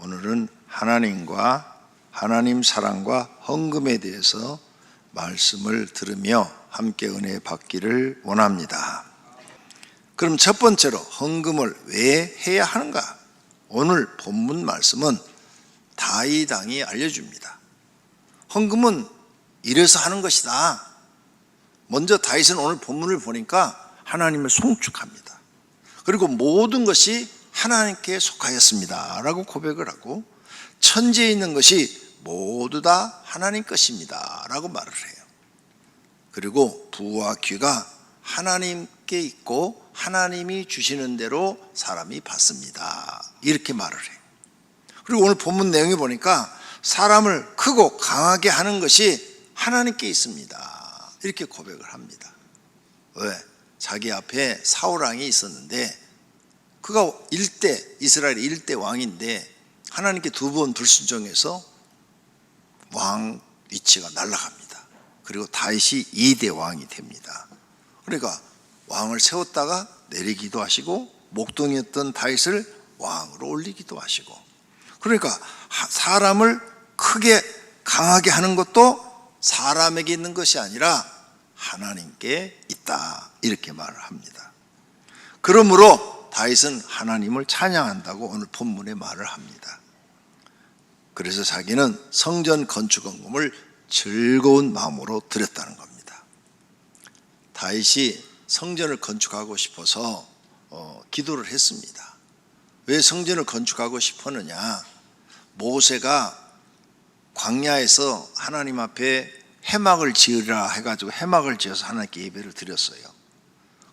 오늘은 하나님과 하나님 사랑과 헌금에 대해서 말씀을 들으며 함께 은혜 받기를 원합니다. 그럼 첫 번째로 헌금을 왜 해야 하는가? 오늘 본문 말씀은 다윗 왕이 알려줍니다. 헌금은 이래서 하는 것이다. 먼저 다윗은 오늘 본문을 보니까 하나님을 송축합니다. 그리고 모든 것이 하나님께 속하였습니다 라고 고백을 하고, 천지에 있는 것이 모두 다 하나님 것입니다 라고 말을 해요. 그리고 부와 귀가 하나님께 있고 하나님이 주시는 대로 사람이 받습니다 이렇게 말을 해요. 그리고 오늘 본문 내용에 보니까 사람을 크고 강하게 하는 것이 하나님께 있습니다 이렇게 고백을 합니다. 왜? 자기 앞에 사울왕이 있었는데 그가 이스라엘 일대 왕인데 하나님께 두 번 불순종해서 왕 위치가 날아갑니다. 그리고 다윗이 2대 왕이 됩니다. 그러니까 왕을 세웠다가 내리기도 하시고 목동이었던 다윗을 왕으로 올리기도 하시고, 그러니까 사람을 크게 강하게 하는 것도 사람에게 있는 것이 아니라 하나님께 있다 이렇게 말을 합니다. 그러므로 다윗은 하나님을 찬양한다고 오늘 본문에 말을 합니다. 그래서 자기는 성전 건축 헌금을 즐거운 마음으로 드렸다는 겁니다. 다윗이 성전을 건축하고 싶어서 기도를 했습니다. 왜 성전을 건축하고 싶었느냐? 모세가 광야에서 하나님 앞에 회막을 지으라 해가지고 회막을 지어서 하나님께 예배를 드렸어요.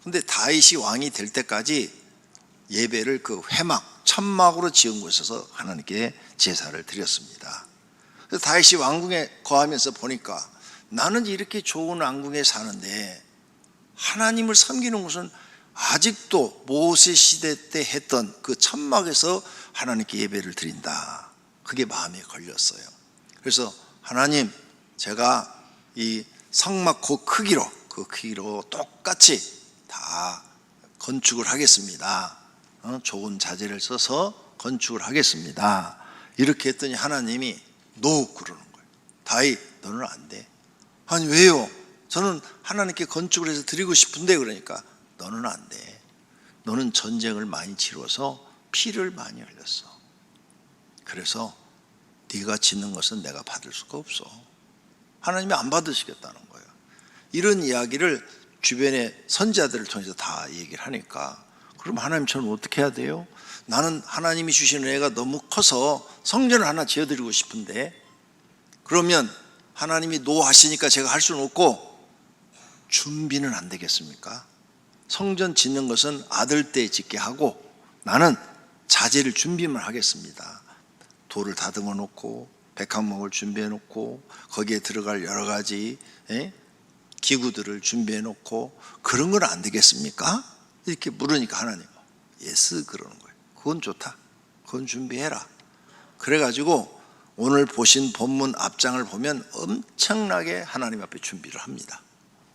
근데 다윗이 왕이 될 때까지 예배를 그 회막, 천막으로 지은 곳에서 하나님께 제사를 드렸습니다. 그래서 다윗이 왕궁에 거하면서 보니까 나는 이렇게 좋은 왕궁에 사는데 하나님을 섬기는 것은 아직도 모세 시대 때 했던 그 천막에서 하나님께 예배를 드린다. 그게 마음에 걸렸어요. 그래서 하나님, 제가 이 성막 그 크기로 똑같이 다 건축을 하겠습니다. 좋은 자재를 써서 건축을 하겠습니다. 이렇게 했더니 하나님이 노 그러는 거예요. 다윗, 너는 안 돼. 아니 왜요? 저는 하나님께 건축을 해서 드리고 싶은데. 그러니까 너는 안 돼. 너는 전쟁을 많이 치러서 피를 많이 흘렸어. 그래서 네가 짓는 것은 내가 받을 수가 없어. 하나님이 안 받으시겠다는 거예요. 이런 이야기를 주변의 선지자들을 통해서 다 얘기를 하니까, 그럼 하나님 저는 어떻게 해야 돼요? 나는 하나님이 주시는 애가 너무 커서 성전을 하나 지어드리고 싶은데, 그러면 하나님이 노하시니까 제가 할 수는 없고 준비는 안 되겠습니까? 성전 짓는 것은 아들 때 짓게 하고 나는 자재를 준비만 하겠습니다. 돌을 다듬어 놓고 백합목을 준비해 놓고 거기에 들어갈 여러 가지 기구들을 준비해 놓고 그런 건 안 되겠습니까? 이렇게 물으니까 하나님 예스 그러는 거예요. 그건 좋다. 그건 준비해라. 그래가지고 오늘 보신 본문 앞장을 보면 엄청나게 하나님 앞에 준비를 합니다.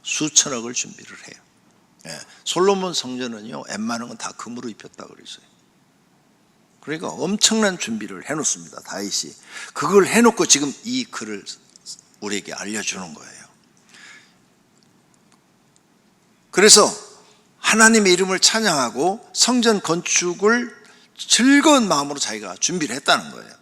수천억을 준비를 해요. 솔로몬 성전은요 웬만한 건 다 금으로 입혔다고 그랬어요. 그러니까 엄청난 준비를 해놓습니다. 다윗이 그걸 해놓고 지금 이 글을 우리에게 알려주는 거예요. 그래서 하나님의 이름을 찬양하고 성전 건축을 즐거운 마음으로 자기가 준비를 했다는 거예요.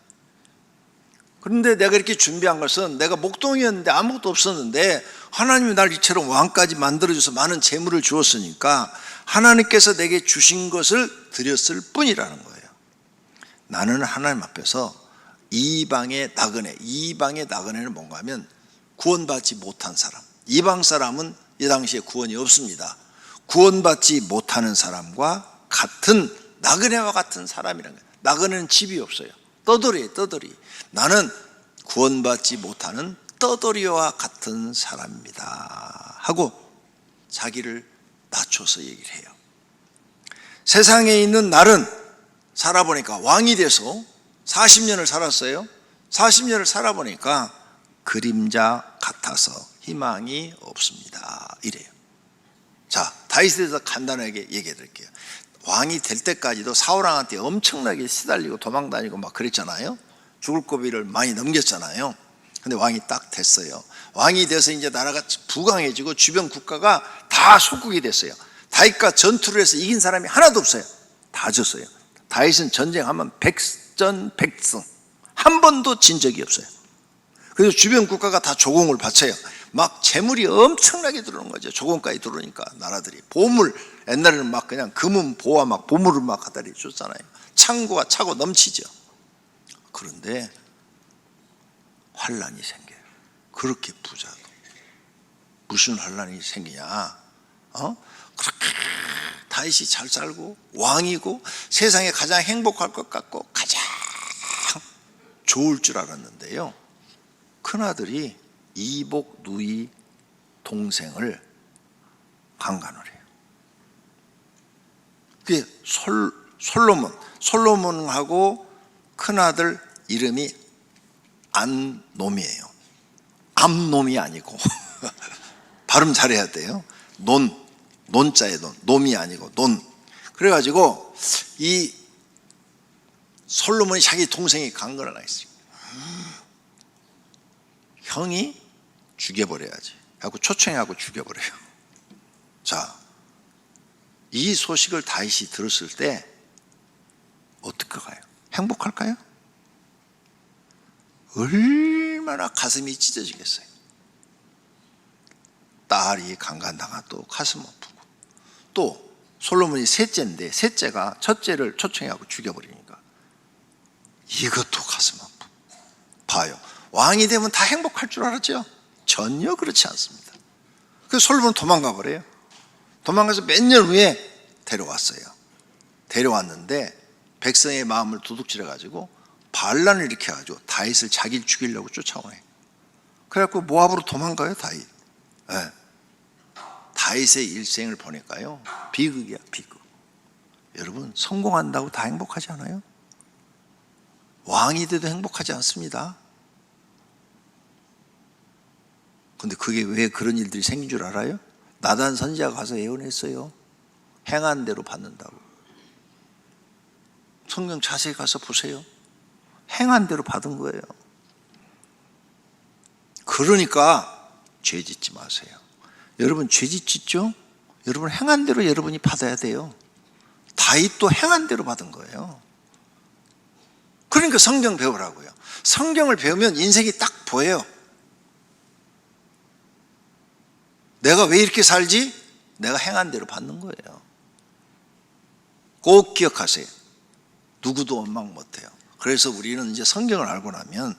그런데 내가 이렇게 준비한 것은 내가 목동이었는데 아무것도 없었는데 하나님이 날 이처럼 왕까지 만들어줘서 많은 재물을 주었으니까 하나님께서 내게 주신 것을 드렸을 뿐이라는 거예요. 나는 하나님 앞에서 이방의 나그네는 뭔가 하면 구원받지 못한 사람. 이방 사람은 이 당시에 구원이 없습니다. 구원받지 못하는 사람과 같은 나그네와 같은 사람이라는 거예요. 나그네는 집이 없어요. 떠돌이에요. 떠돌이. 나는 구원받지 못하는 떠돌이와 같은 사람입니다 하고 자기를 낮춰서 얘기를 해요. 세상에 있는 날은 살아보니까 왕이 돼서 40년을 살았어요. 40년을 살아보니까 그림자 같아서 희망이 없습니다 이래요. 자, 다윗에 대해서 간단하게 얘기해 드릴게요. 왕이 될 때까지도 사울왕한테 엄청나게 시달리고 도망다니고 막 그랬잖아요. 죽을 고비를 많이 넘겼잖아요. 근데 왕이 딱 됐어요. 왕이 돼서 이제 나라가 부강해지고 주변 국가가 다 속국이 됐어요. 다윗과 전투를 해서 이긴 사람이 하나도 없어요. 다 졌어요. 다윗은 전쟁하면 백전백승, 한 번도 진 적이 없어요. 그래서 주변 국가가 다 조공을 바쳐요. 막 재물이 엄청나게 들어오는 거죠. 조공까지 들어오니까 나라들이 보물, 옛날에는 막 그냥 금은 보화 막 보물을 막 갖다 줬잖아요. 창고가 차고 넘치죠. 그런데 환란이 생겨요. 그렇게 부자도. 무슨 환란이 생기냐? 그렇게 다윗이 잘 살고 왕이고 세상에 가장 행복할 것 같고 가장 좋을 줄 알았는데요. 큰아들이 이복 누이 동생을 강간을 해요. 그게 솔로몬하고 큰아들 이름이 안놈이에요. 암놈이 아니고 발음 잘해야 돼요. 논자의 놈이 아니고 논. 그래가지고 이 솔로몬이 자기 동생이 강간을 했어요. 형이 죽여버려야지 하고 초청하고 죽여버려요. 자, 이 소식을 다윗이 들었을 때 어떨까요? 행복할까요? 얼마나 가슴이 찢어지겠어요. 딸이 강간당하도 가슴 아프고, 또 솔로몬이 셋째인데 셋째가 첫째를 초청하고 죽여버리니까 이것도 가슴 아프고. 봐요, 왕이 되면 다 행복할 줄 알았죠? 전혀 그렇지 않습니다. 그래서 솔로몬은 도망가 버려요. 도망가서 몇 년 후에 데려왔어요. 데려왔는데 백성의 마음을 도둑질해 가지고 반란을 일으켜 가지고 다윗을 자기를 죽이려고 쫓아오네. 그래갖고 모압으로 도망가요, 다윗. 네. 다윗의 일생을 보니까요, 비극이야, 비극. 여러분, 성공한다고 다 행복하지 않아요? 왕이 돼도 행복하지 않습니다. 근데 그게 왜 그런 일들이 생긴 줄 알아요? 나단 선지자가 가서 예언했어요. 행한 대로 받는다고. 성경 자세히 가서 보세요. 행한 대로 받은 거예요. 그러니까 죄 짓지 마세요. 여러분, 죄 짓죠? 여러분 행한 대로 여러분이 받아야 돼요. 다윗도 행한 대로 받은 거예요. 그러니까 성경 배우라고요. 성경을 배우면 인생이 딱 보여요. 내가 왜 이렇게 살지? 내가 행한 대로 받는 거예요. 꼭 기억하세요. 누구도 원망 못해요. 그래서 우리는 이제 성경을 알고 나면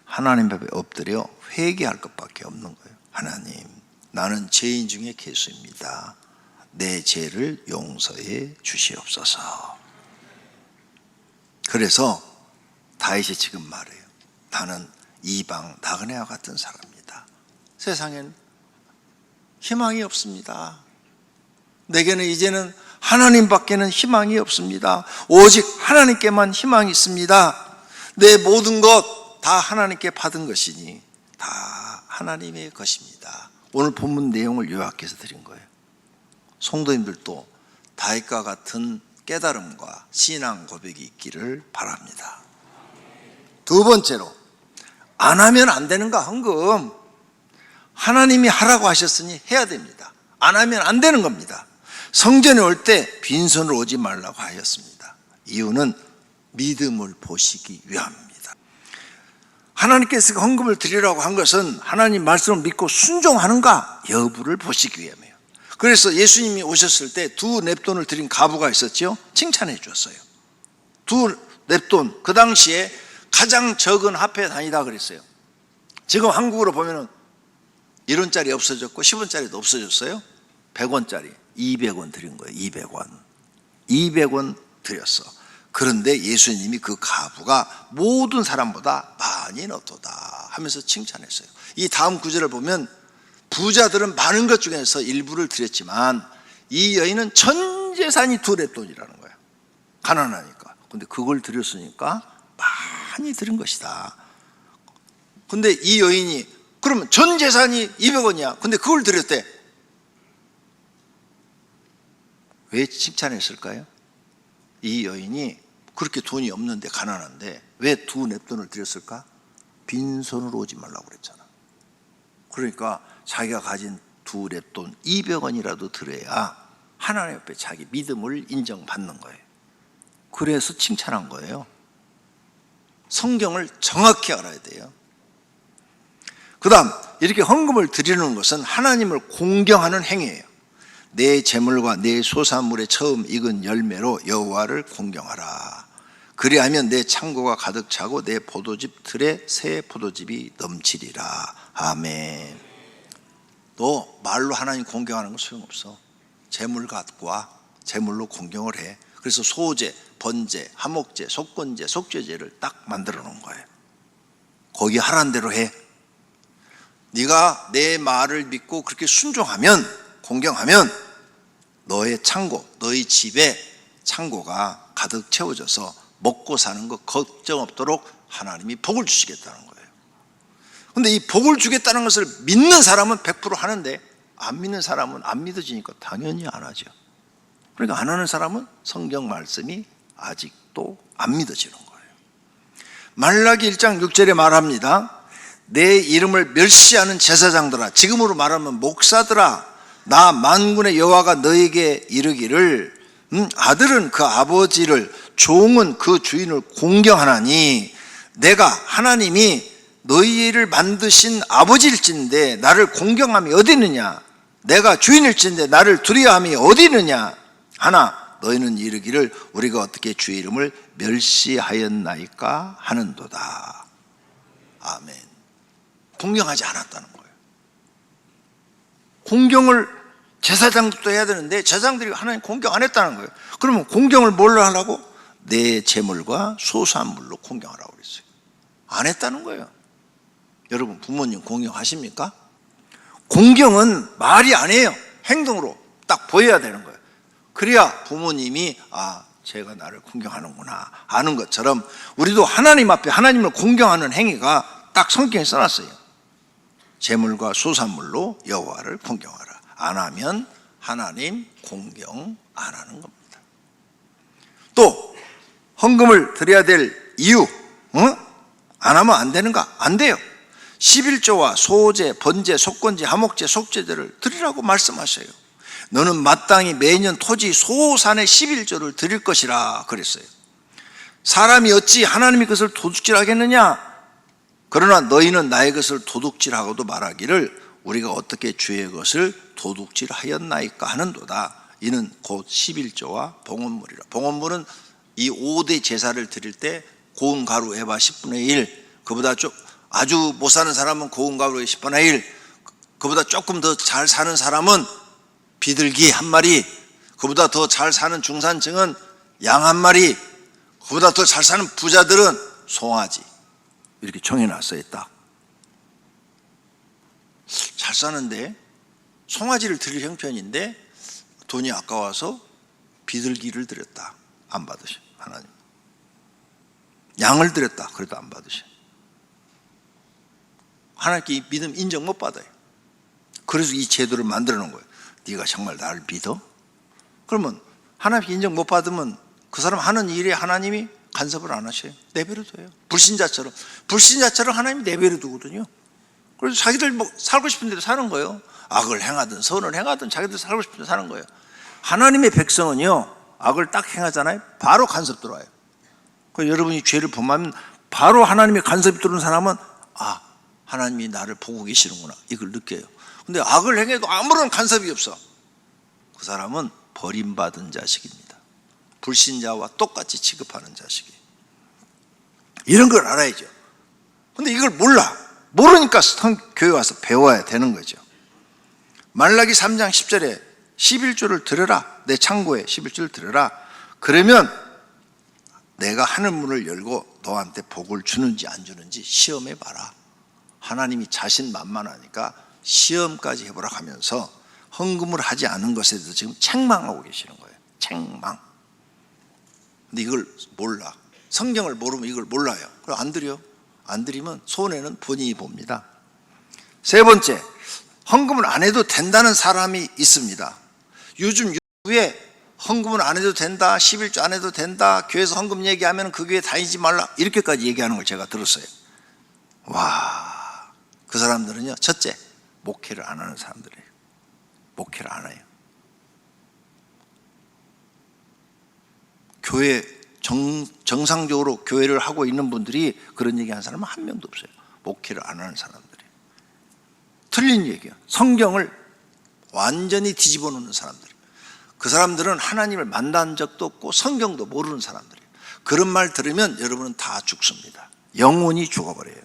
하나님 앞에 엎드려 회개할 것밖에 없는 거예요. 하나님, 나는 죄인 중에 괴수입니다. 내 죄를 용서해 주시옵소서. 그래서 다윗이 지금 말해요. 나는 이방 나그네와 같은 사람입니다. 세상엔 희망이 없습니다. 내게는 이제는 하나님밖에는 희망이 없습니다. 오직 하나님께만 희망이 있습니다. 내 모든 것 다 하나님께 받은 것이니 다 하나님의 것입니다. 오늘 본문 내용을 요약해서 드린 거예요. 성도님들도 다윗과 같은 깨달음과 신앙 고백이 있기를 바랍니다. 두 번째로, 안 하면 안 되는가? 헌금. 하나님이 하라고 하셨으니 해야 됩니다. 안 하면 안 되는 겁니다. 성전에 올 때 빈손으로 오지 말라고 하였습니다. 이유는 믿음을 보시기 위함입니다. 하나님께서 헌금을 드리라고 한 것은 하나님 말씀을 믿고 순종하는가 여부를 보시기 위함이에요. 그래서 예수님이 오셨을 때 두 냅돈을 드린 가부가 있었죠. 칭찬해 주었어요. 두 냅돈, 그 당시에 가장 적은 화폐 단위다 그랬어요. 지금 한국으로 보면은 1원짜리 없어졌고 10원짜리도 없어졌어요. 100원짜리 200원 드린 거예요. 200원 드렸어. 그런데 예수님이 그 가부가 모든 사람보다 많이 넣었도다 하면서 칭찬했어요. 이 다음 구절을 보면 부자들은 많은 것 중에서 일부를 드렸지만 이 여인은 전 재산이 두 렙돈이라는 거예요. 가난하니까. 근데 그걸 드렸으니까 많이 드린 것이다. 근데 이 여인이 그러면 전 재산이 200원이야. 근데 그걸 드렸대. 왜 칭찬했을까요? 이 여인이 그렇게 돈이 없는데 가난한데 왜 두 냅돈을 드렸을까? 빈손으로 오지 말라고 그랬잖아. 그러니까 자기가 가진 두 냅돈 200원이라도 드려야 하나님 앞에 자기 믿음을 인정받는 거예요. 그래서 칭찬한 거예요. 성경을 정확히 알아야 돼요. 그 다음 이렇게 헌금을 드리는 것은 하나님을 공경하는 행위예요. 내 재물과 내 소산물의 처음 익은 열매로 여호와를 공경하라. 그리하면 내 창고가 가득 차고 내 포도즙 틀에 새 포도즙이 넘치리라. 아멘. 너 말로 하나님 공경하는 건 소용없어. 재물과 재물로 공경을 해. 그래서 소제, 번제, 하목제, 속건제, 속죄제를 딱 만들어 놓은 거예요. 거기 하라는 대로 해. 네가 내 말을 믿고 그렇게 순종하면, 공경하면 너의 창고, 너희 집에 창고가 가득 채워져서 먹고 사는 거 걱정 없도록 하나님이 복을 주시겠다는 거예요. 그런데 이 복을 주겠다는 것을 믿는 사람은 100% 하는데 안 믿는 사람은 안 믿어지니까 당연히 안 하죠. 그러니까 안 하는 사람은 성경 말씀이 아직도 안 믿어지는 거예요. 말라기 1장 6절에 말합니다. 내 이름을 멸시하는 제사장들아, 지금으로 말하면 목사들아, 나 만군의 여호와가 너에게 이르기를 아들은 그 아버지를, 종은 그 주인을 공경하나니 내가 하나님이 너희를 만드신 아버지일진데 나를 공경함이 어디 있느냐? 내가 주인일진데 나를 두려워함이 어디 있느냐? 하나 너희는 이르기를 우리가 어떻게 주의 이름을 멸시하였나이까 하는도다. 아멘. 공경하지 않았다는 거예요. 공경을 제사장들도 해야 되는데 제사장들이 하나님 공경 안 했다는 거예요. 그러면 공경을 뭘로 하라고? 내 재물과 소산물로 공경하라고 그랬어요. 안 했다는 거예요. 여러분 부모님 공경하십니까? 공경은 말이 아니에요. 행동으로 딱 보여야 되는 거예요. 그래야 부모님이 제가 나를 공경하는구나 아는 것처럼 우리도 하나님 앞에 하나님을 공경하는 행위가 딱 성경에 써놨어요. 재물과 소산물로 여호와를 공경하라. 안 하면 하나님 공경 안 하는 겁니다. 또 헌금을 드려야 될 이유, 안 하면 안 되는가? 안 돼요. 11조와 소제, 번제, 속건제, 하목제, 속죄제를 드리라고 말씀하셔요. 너는 마땅히 매년 토지 소산의 11조를 드릴 것이라 그랬어요. 사람이 어찌 하나님의 것을 도둑질하겠느냐? 그러나 너희는 나의 것을 도둑질하고도 말하기를 우리가 어떻게 주의 것을 도둑질하였나이까 하는도다. 이는 곧 11조와 봉헌물이라. 봉헌물은 이 5대 제사를 드릴 때 고운 가루 에바 10분의 1, 그보다 좀 아주 못 사는 사람은 고운 가루의 10분의 1, 그보다 조금 더 잘 사는 사람은 비둘기 한 마리, 그보다 더 잘 사는 중산층은 양 한 마리, 그보다 더 잘 사는 부자들은 송아지. 이렇게 정해놨어요. 딱 잘 사는데 송아지를 드릴 형편인데 돈이 아까워서 비둘기를 드렸다. 안 받으셔 하나님. 양을 드렸다. 그래도 안 받으셔. 하나님께 이 믿음 인정 못 받아요. 그래서 이 제도를 만들어 놓은 거예요. 네가 정말 나를 믿어? 그러면 하나님께 인정 못 받으면 그 사람 하는 일에 하나님이 간섭을 안 하셔요. 내버려 둬요. 불신자처럼 하나님이 내버려 두거든요. 그래서 자기들 살고 싶은 대로 사는 거예요. 악을 행하든 선을 행하든 자기들 살고 싶은 대로 사는 거예요. 하나님의 백성은요, 악을 딱 행하잖아요. 바로 간섭 들어와요. 그래서 여러분이 죄를 범하면 바로 하나님의 간섭이 들어오는 사람은 하나님이 나를 보고 계시는구나 이걸 느껴요. 근데 악을 행해도 아무런 간섭이 없어. 그 사람은 버림받은 자식입니다. 불신자와 똑같이 취급하는 자식이에요. 이런 걸 알아야죠. 근데 이걸 모르니까 교회 와서 배워야 되는 거죠. 말라기 3장 10절에 11조를 드려라. 내 창고에 11조를 드려라. 그러면 내가 하늘문을 열고 너한테 복을 주는지 안 주는지 시험해 봐라. 하나님이 자신만만하니까 시험까지 해보라 하면서 헌금을 하지 않은 것에 대해서 지금 책망하고 계시는 거예요. 책망. 근데 이걸 몰라. 성경을 모르면 이걸 몰라요. 그럼 안 드려. 안 드리면 손해는 본인이 봅니다. 세 번째, 헌금을 안 해도 된다는 사람이 있습니다. 요즘 유튜브에 헌금은 안 해도 된다, 11조 안 해도 된다, 교회에서 헌금 얘기하면 그 교회 다니지 말라, 이렇게까지 얘기하는 걸 제가 들었어요. 와, 그 사람들은요, 첫째, 목회를 안 하는 사람들이에요. 목회를 안 해요. 교회 정상적으로 교회를 하고 있는 분들이 그런 얘기하는 사람은 한 명도 없어요. 목회를 안 하는 사람들이에요. 틀린 얘기예요. 성경을 완전히 뒤집어 놓는 사람들이에요. 그 사람들은 하나님을 만난 적도 없고 성경도 모르는 사람들이에요. 그런 말 들으면 여러분은 다 죽습니다. 영혼이 죽어버려요.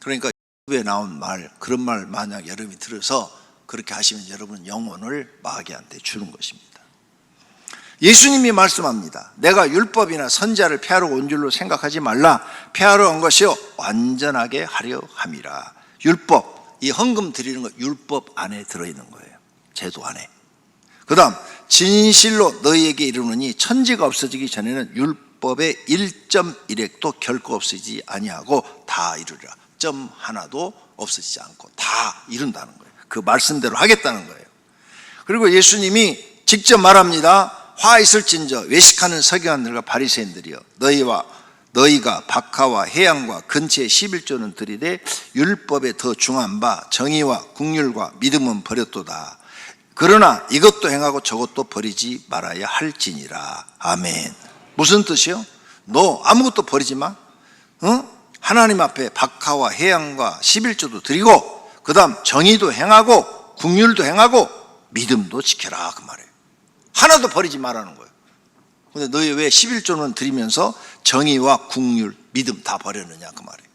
그러니까 유튜브에 나온 말, 그런 말 만약 여러분이 들어서 그렇게 하시면 여러분은 영혼을 마귀한테 주는 것입니다. 예수님이 말씀합니다. 내가 율법이나 선지자를 폐하러 온 줄로 생각하지 말라. 폐하러 온 것이요 완전하게 하려 함이라. 율법, 이 헌금 드리는 거 율법 안에 들어있는 거예요. 제도 안에. 그 다음 진실로 너희에게 이르노니 천지가 없어지기 전에는 율법의 1.1획도 결코 없어지지 아니하고 다 이루리라. 점 하나도 없어지지 않고 다 이룬다는 거예요. 그 말씀대로 하겠다는 거예요. 그리고 예수님이 직접 말합니다. 화 있을진저 외식하는 서기관들과 바리새인들이여 너희가 박하와 해양과 근처의 11조는 드리되 율법에 더 중한 바 정의와 국률과 믿음은 버렸도다. 그러나 이것도 행하고 저것도 버리지 말아야 할지니라. 아멘. 무슨 뜻이요? 너 아무것도 버리지 마. 하나님 앞에 박하와 해양과 11조도 드리고 그 다음 정의도 행하고 국률도 행하고 믿음도 지켜라, 그 말이에요. 하나도 버리지 말라는 거예요. 근데 너희 왜 11조는 드리면서 정의와 국률, 믿음 다 버렸느냐, 그 말이에요.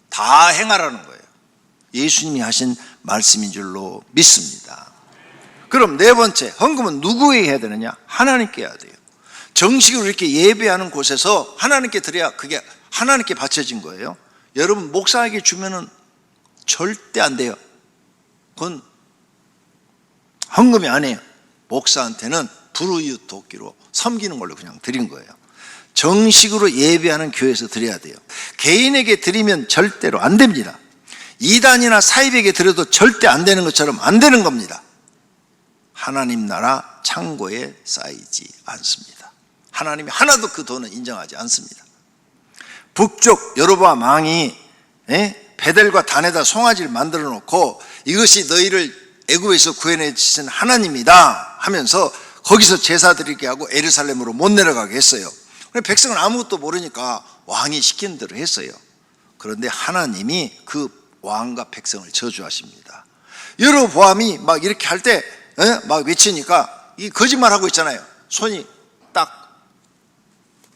다 행하라는 거예요. 예수님이 하신 말씀인 줄로 믿습니다. 그럼 네 번째, 헌금은 누구에게 해야 되느냐? 하나님께 해야 돼요. 정식으로 이렇게 예배하는 곳에서 하나님께 드려야 그게 하나님께 바쳐진 거예요. 여러분 목사에게 주면은 절대 안 돼요. 그건 헌금이 아니에요. 목사한테는 불우이웃 돕기로 섬기는 걸로 그냥 드린 거예요. 정식으로 예배하는 교회에서 드려야 돼요. 개인에게 드리면 절대로 안 됩니다. 이단이나 사입에게 드려도 절대 안 되는 것처럼 안 되는 겁니다. 하나님 나라 창고에 쌓이지 않습니다. 하나님이 하나도 그 돈을 인정하지 않습니다. 북쪽 여로보암 왕이 베델과 단에다 송아지를 만들어 놓고 이것이 너희를 애굽에서 구해내 주신 하나님이다 하면서 거기서 제사 드리게 하고 예루살렘으로 못 내려가게 했어요. 백성은 아무것도 모르니까 왕이 시킨 대로 했어요. 그런데 하나님이 그 왕과 백성을 저주하십니다. 여로보암이 막 이렇게 할 때 막 외치니까 이 거짓말하고 있잖아요. 손이 딱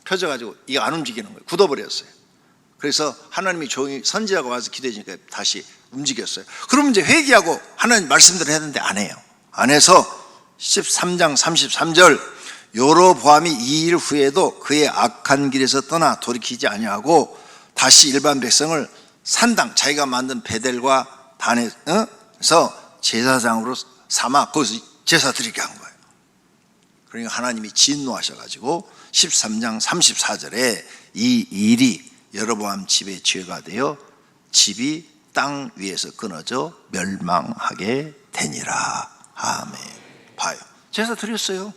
펴져가지고 이게 안 움직이는 거예요. 굳어버렸어요. 그래서 하나님이 조용히 선지자가 와서 기도해 주니까 다시 움직였어요. 그러면 이제 회개하고 하나님 말씀대로 해야 되는데 안 해요. 안 해서 13장 33절 여로보암이 2일 후에도 그의 악한 길에서 떠나 돌이키지 아니하고 다시 일반 백성을 산당 자기가 만든 베델과 단에서 제사장으로 삼아 거기서 제사 드리게 한 거예요. 그러니까 하나님이 진노하셔가지고 13장 34절에 이 일이 여로보암 집의 죄가 되어 집이 땅 위에서 끊어져 멸망하게 되니라. 아멘. 봐요. 제사 드렸어요.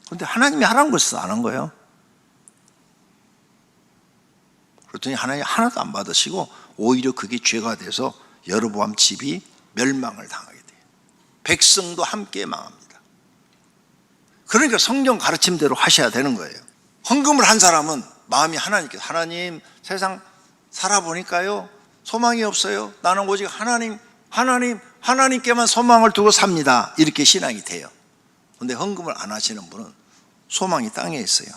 그런데 하나님이 하라는 것을 안 한 거예요. 그랬더니 하나님이 하나도 안 받으시고 오히려 그게 죄가 돼서 여로보암 집이 멸망을 당하게 돼요. 백성도 함께 망합니다. 그러니까 성경 가르침대로 하셔야 되는 거예요. 헌금을 한 사람은 마음이 하나님께, 하나님 세상 살아보니까요 소망이 없어요. 나는 오직 하나님께만 소망을 두고 삽니다. 이렇게 신앙이 돼요. 그런데 헌금을 안 하시는 분은 소망이 땅에 있어요.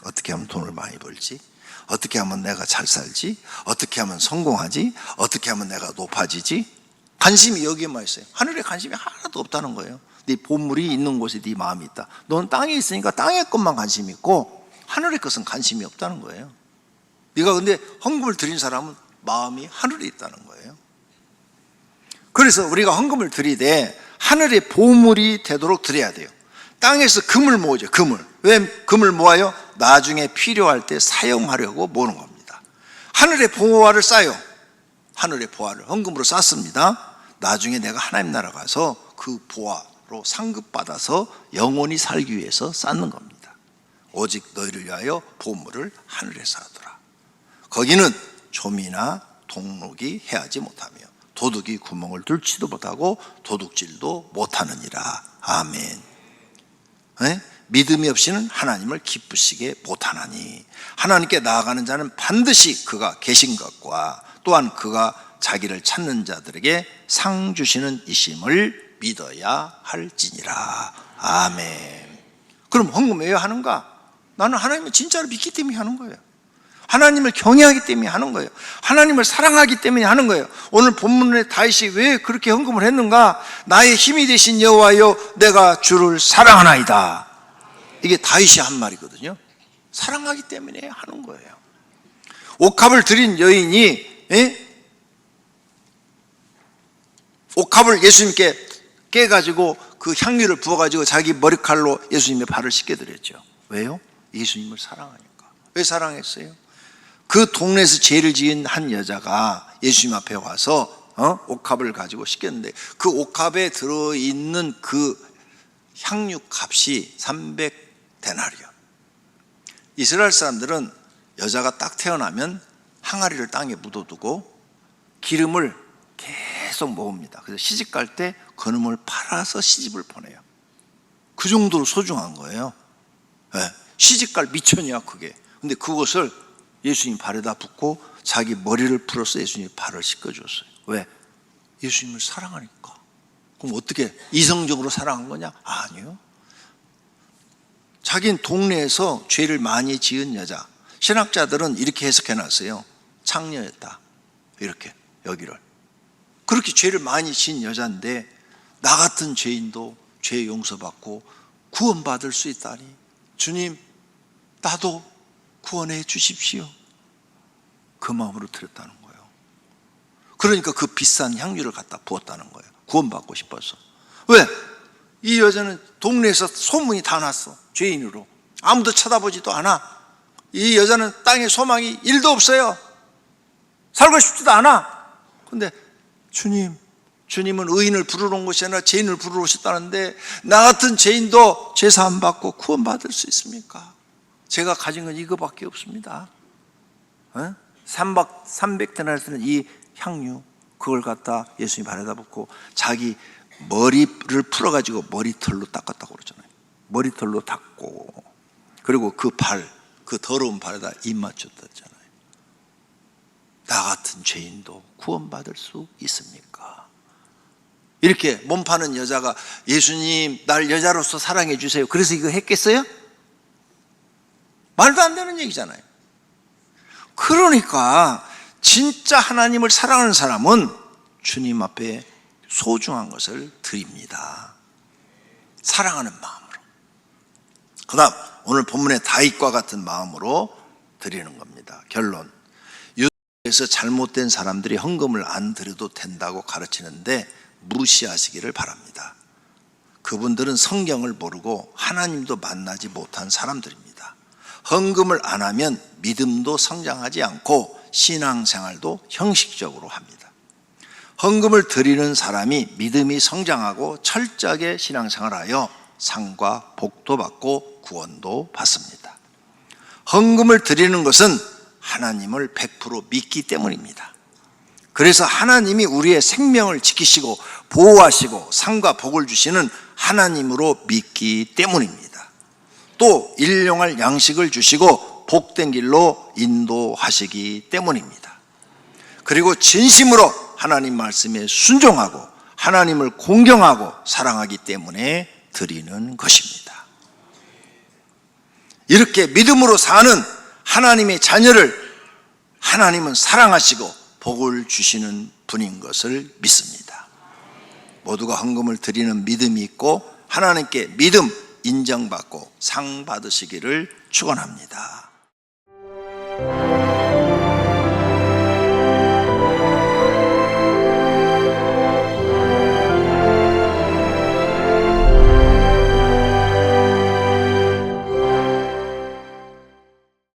어떻게 하면 돈을 많이 벌지? 어떻게 하면 내가 잘 살지? 어떻게 하면 성공하지? 어떻게 하면 내가 높아지지? 관심이 여기에만 있어요. 하늘에 관심이 하나도 없다는 거예요. 네 보물이 있는 곳에 네 마음이 있다. 너는 땅에 있으니까 땅의 것만 관심이 있고 하늘의 것은 관심이 없다는 거예요. 네가 근데 헌금을 드린 사람은 마음이 하늘에 있다는 거예요. 그래서 우리가 헌금을 드리되 하늘의 보물이 되도록 드려야 돼요. 땅에서 금을 모으죠. 금을. 왜 금을 모아요? 나중에 필요할 때 사용하려고 모으는 겁니다. 하늘의 보화를 쌓아요. 하늘의 보화를 헌금으로 쌓습니다. 나중에 내가 하나님 나라 가서 그 보화로 마음으로 상급받아서 영원히 살기 위해서 쌓는 겁니다. 오직 너희를 위하여 보물을 하늘에서 하더라. 거기는 조미나 동록이 해하지 못하며 도둑이 구멍을 뚫지도 못하고 도둑질도 못하느니라. 아멘. 네? 믿음이 없이는 하나님을 기쁘시게 못하나니 하나님께 나아가는 자는 반드시 그가 계신 것과 또한 그가 자기를 찾는 자들에게 상 주시는 이심을 믿어야 할지니라. 아멘. 그럼 헌금 왜 하는가? 나는 하나님을 진짜로 믿기 때문에 하는 거예요. 하나님을 경외하기 때문에 하는 거예요. 하나님을 사랑하기 때문에 하는 거예요. 오늘 본문에 다윗이 왜 그렇게 헌금을 했는가? 나의 힘이 되신 여호와여, 내가 주를 사랑하나이다. 이게 다윗이 한 말이거든요. 사랑하기 때문에 하는 거예요. 옥합을 드린 여인이 옥합을 예수님께 깨가지고 그 향유를 부어가지고 자기 머리칼로 예수님의 발을 씻겨드렸죠. 왜요? 예수님을 사랑하니까. 왜 사랑했어요? 그 동네에서 죄를 지은 한 여자가 예수님 앞에 와서 옥합을 가지고 씻겼는데 그 옥합에 들어있는 그 향유 값이 300데나리온. 이스라엘 사람들은 여자가 딱 태어나면 항아리를 땅에 묻어두고 기름을 계속 모읍니다. 그래서 시집갈 때 그놈을 팔아서 시집을 보내요. 그 정도로 소중한 거예요. 네. 시집갈 미천이야 그게. 근데 그것을 예수님 발에다 붓고 자기 머리를 풀어서 예수님 발을 씻겨줬어요. 왜? 예수님을 사랑하니까. 그럼 어떻게 이성적으로 사랑한 거냐? 아니요. 자기는 동네에서 죄를 많이 지은 여자. 신학자들은 이렇게 해석해놨어요. 창녀였다. 이렇게 여기를. 그렇게 죄를 많이 지은 여자인데 나 같은 죄인도 죄 용서받고 구원받을 수 있다니. 주님, 나도 구원해 주십시오. 그 마음으로 드렸다는 거예요. 그러니까 그 비싼 향유를 갖다 부었다는 거예요. 구원받고 싶어서. 왜? 이 여자는 동네에서 소문이 다 났어. 죄인으로. 아무도 쳐다보지도 않아. 이 여자는 땅에 소망이 1도 없어요. 살고 싶지도 않아. 근데 주님은 의인을 부르러 온 것이 아니라 죄인을 부르러 오셨다는데 나 같은 죄인도 죄사함 받고 구원받을 수 있습니까? 제가 가진 건 이거밖에 없습니다. 300데나리온 이 향유 그걸 갖다 예수님 발에다 붓고 자기 머리를 풀어가지고 머리털로 닦았다고 그러잖아요. 머리털로 닦고 그리고 그 발, 그 더러운 발에다 입 맞췄다잖아요. 나 같은 죄인도 구원받을 수 있습니까? 이렇게 몸 파는 여자가 예수님 날 여자로서 사랑해 주세요. 그래서 이거 했겠어요? 말도 안 되는 얘기잖아요. 그러니까 진짜 하나님을 사랑하는 사람은 주님 앞에 소중한 것을 드립니다. 사랑하는 마음으로. 그 다음 오늘 본문의 다윗과 같은 마음으로 드리는 겁니다. 결론. 유대에서 잘못된 사람들이 헌금을 안 드려도 된다고 가르치는데 무시하시기를 바랍니다. 그분들은 성경을 모르고 하나님도 만나지 못한 사람들입니다. 헌금을 안 하면 믿음도 성장하지 않고 신앙생활도 형식적으로 합니다. 헌금을 드리는 사람이 믿음이 성장하고 철저하게 신앙생활하여 상과 복도 받고 구원도 받습니다. 헌금을 드리는 것은 하나님을 100% 믿기 때문입니다. 그래서 하나님이 우리의 생명을 지키시고 보호하시고 상과 복을 주시는 하나님으로 믿기 때문입니다. 또 일용할 양식을 주시고 복된 길로 인도하시기 때문입니다. 그리고 진심으로 하나님 말씀에 순종하고 하나님을 공경하고 사랑하기 때문에 드리는 것입니다. 이렇게 믿음으로 사는 하나님의 자녀를 하나님은 사랑하시고 복을 주시는 분인 것을 믿습니다. 모두가 헌금을 드리는 믿음이 있고 하나님께 믿음 인정받고 상 받으시기를 축원합니다.